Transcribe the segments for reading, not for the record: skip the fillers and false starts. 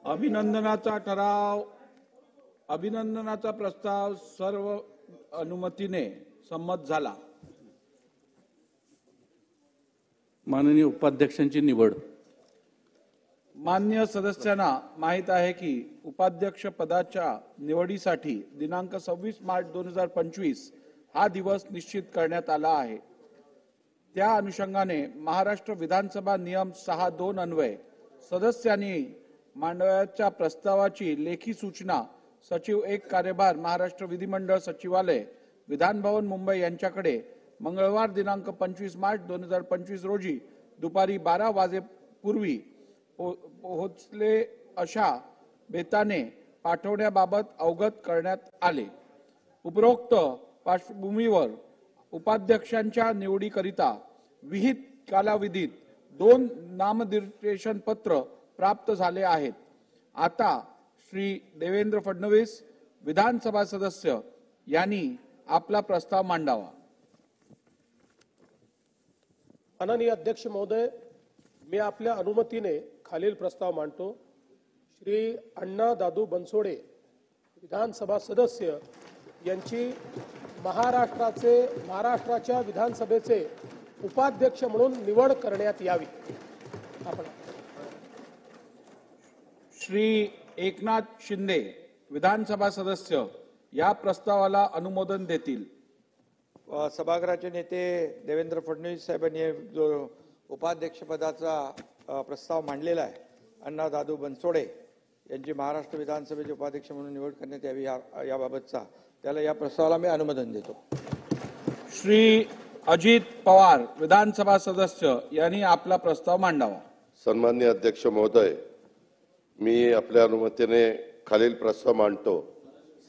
अभिनंदनाचा प्रस्ताव सर्व अनुमतीने संमत झाला। माननीय उपाध्यक्षांची निवड। मान्य सदस्यांना माहित आहे की उपाध्यक्ष पदाच्या निवडीसाठी दिनांक 26 मार्च 2025 हा दिवस निश्चित करण्यात आला आहे। त्या अनुषंगाने महाराष्ट्र विधानसभा नियम 6(2) अन्वये सदस्यांनी मांडवाच्या प्रस्तावाची लेखी सूचना सचिव 1 कार्यभार महाराष्ट्र विधिमंडळ सचिवालय विधान भवन मुंबई यांच्याकडे मंगळवार दिनांक 25 मार्च 2025 रोजी दुपारी 12 वाजेपूर्वी पोहोचले अशा बेताने पाठवण्याबाबत अवगत करण्यात आले। उपरोक्त पार्श्वभूमीवर उपाध्यक्षांच्या निवडीकरिता विहित कालावधीत 2 नामनिर्देशन पत्र प्राप्त झाले आहेत। आता श्री देवेंद्र फडणवीस विधानसभा सदस्य यांनी आपला प्रस्ताव मांडावा। माननीय अध्यक्ष महोदय, मी आपल्या अनुमतीने खालील प्रस्ताव मांडतो। श्री अण्णा दादू बनसोडे विधानसभा सदस्य यांची महाराष्ट्राच्या विधानसभेचे उपाध्यक्ष म्हणून निवड करण्यात यावी। श्री एकनाथ शिंदे विधानसभा सदस्य या प्रस्तावाला अनुमोदन देतील। सभागृहाचे नेते देवेंद्र फडणवीस साहेबांनी जो उपाध्यक्ष पदाचा प्रस्ताव मांडलेला आहे, अण्णा दादू बनसोडे यांची महाराष्ट्र विधानसभेचे उपाध्यक्ष म्हणून निवड करण्यात यावी याबाबतचा त्याला या प्रस्तावाला मी अनुमोदन देतो। श्री अजित पवार विधानसभा सदस्य यांनी आपला प्रस्ताव मांडावा। सन्माननीय अध्यक्ष महोदय, मी आपल्या अनुमतीने खालील प्रस्ताव मांडतो।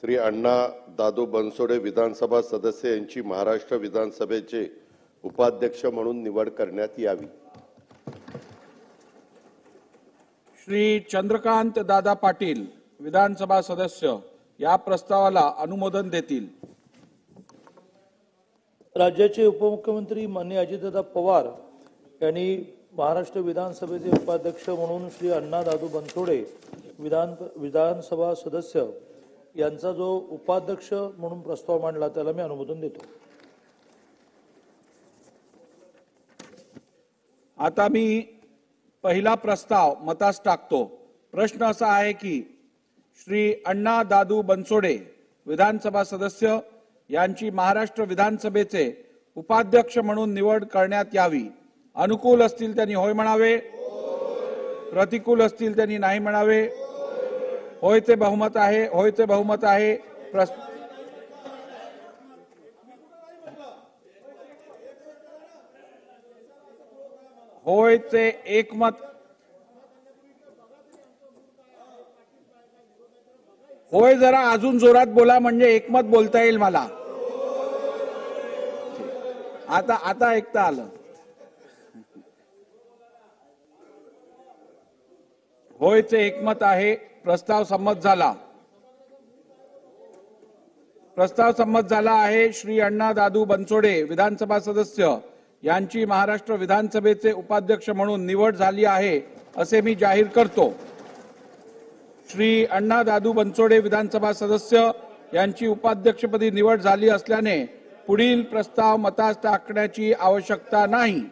श्री अण्णा दादू बनसोडे विधानसभा सदस्य यांची महाराष्ट्र विधानसभेचे उपाध्यक्ष म्हणून निवड करण्यात यावी। श्री चंद्रकांत दादा पाटील विधानसभा सदस्य या प्रस्तावाला अनुमोदन देतील। राज्याचे उपमुख्यमंत्री माननीय अजितदादा पवार यांनी महाराष्ट्र विधानसभेचे उपाध्यक्ष म्हणून श्री अण्णा दादू बनसोडे विधानसभा सदस्य यांचा जो उपाध्यक्ष म्हणून प्रस्ताव मांडला त्याला मी अनुमोदन देतो। आता मी पहिला प्रस्ताव मतास टाकतो। प्रश्न असा आहे की श्री अण्णा दादू बनसोडे विधानसभा सदस्य यांची महाराष्ट्र विधानसभेचे उपाध्यक्ष म्हणून निवड करण्यात यावी। अनुकूल असतील त्यांनी होय म्हणावे, प्रतिकूल असतील त्यांनी नाही म्हणावे। होयचे बहुमत आहे, होयचे बहुमत आहे। होयचे एकमत, होय जरा अजून जोरात बोला म्हणजे एकमत बोलता येईल मला। आता ऐकता आलं। होयचे एकमत आहे। प्रस्ताव संमत झाला। प्रस्ताव संमत झाला आहे। श्री अण्णा दादू बनसोडे विधानसभा सदस्य यांची महाराष्ट्र विधानसभेचे उपाध्यक्ष म्हणून निवड झाली आहे असे मी जाहीर करतो। श्री अण्णा दादू बनसोडे विधानसभा सदस्य यांची उपाध्यक्षपदी निवड झाली असल्याने पुढील प्रस्ताव मतास टाकण्याची आवश्यकता नाही।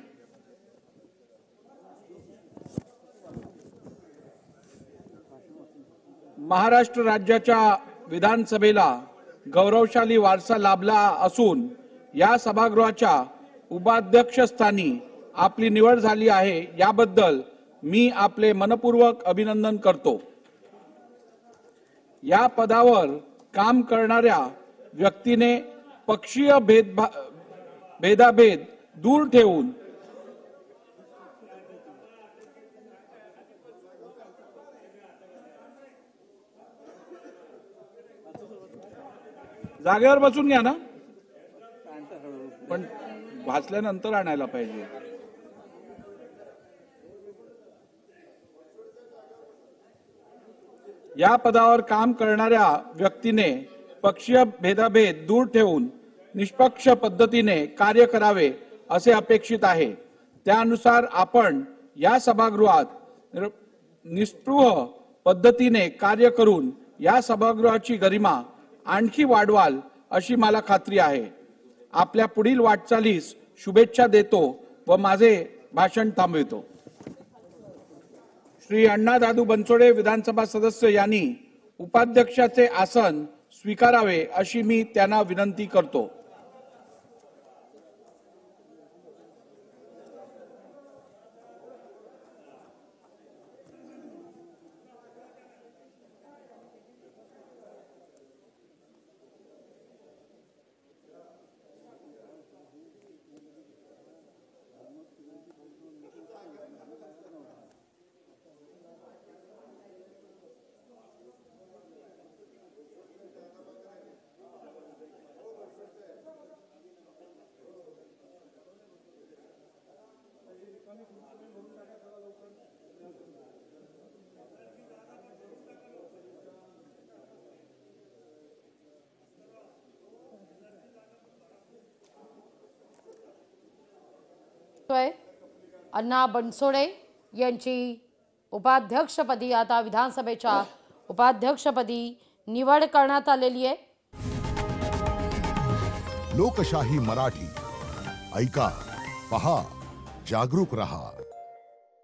महाराष्ट्र राज्याच्या विधानसभेला गौरवशाली वारसा लाभला असून या सभागृहाच्या उपाध्यक्षस्थानी आपली निवड झाली आहे याबद्दल मी आपले मनपूर्वक अभिनंदन करतो। या पदावर काम करणाऱ्या व्यक्तीने पक्षीय भेदाभेद दूर ठेवून जागेवर बसून घ्या ना, पण भासल्यानंतर आणायला पाहिजे। या पदावर काम करणाऱ्या व्यक्तीने पक्षीय भेदाभेद दूर ठेवून निष्पक्ष पद्धतीने कार्य करावे असे अपेक्षित आहे। त्यानुसार आपण या सभागृहात निस्पृह पद्धतीने कार्य करून या सभागृहाची गरिमा आणखी वाढवाल अशी मला खात्री आहे. आपल्या पुढील वाटचालीस शुभेच्छा देतो व माझे भाषण थांबवितो. श्री अण्णा दादू बनसोडे विधानसभा सदस्य यांनी उपाध्यक्षाचे आसन स्वीकारावे अशी मी त्यांना विनंती करतो. अण्णा बनसोडे यांची उपाध्यक्षपदी आता विधानसभेच्या उपाध्यक्षपदी निवड करण्यात आलेली आहे. लोकशाही मराठी ऐका, पहा, जागरूक रहा.